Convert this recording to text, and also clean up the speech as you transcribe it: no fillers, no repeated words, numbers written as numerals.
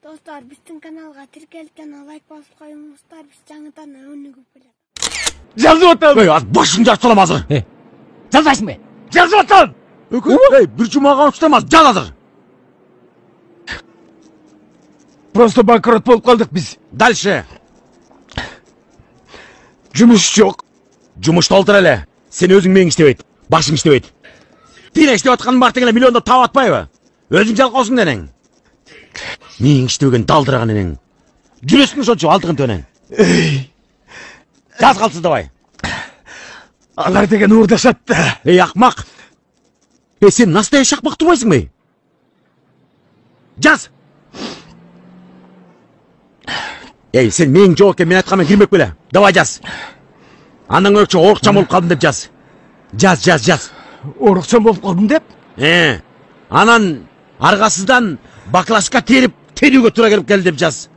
Dostlar, біздің каналға тіркелген лайк басып қойыңыздар, біз жаңадан өнігіп келеді. Жазып отам. Az başını жаз салам азыр. Жазбайсың бе? Жазып отам. Bir жұмаға ұштамаз, жаз азыр. Просто банкрот болып қалдық біз. Дальше. Жұмыс жоқ. Жұмышты алдыр әлі. Сен өзің мен іштебейді, башың іштебейді. Тире іштеп отқаның бар тегеле миллионда тау атпайбы? Өзің жалқаусың денең. Мен іштебеген далдыраған денең. Жүресің шончу алдығын төнең. Жаз қалсыз давай. Алар деген уырдашатты. Ақмақ. Сен настоящий ақмақ тұрмайсың бе? Жаз. Сен менің жоқ екен, мен айтқанмен кірмек беле. Давай жаз. Анаң өкші орықшам болып қалдым деп жаз. Жаз. Орықшам болып қалдым деп? Анан арғасыздан баклашқа теріп, теруге тұра келіп келді деп жаз.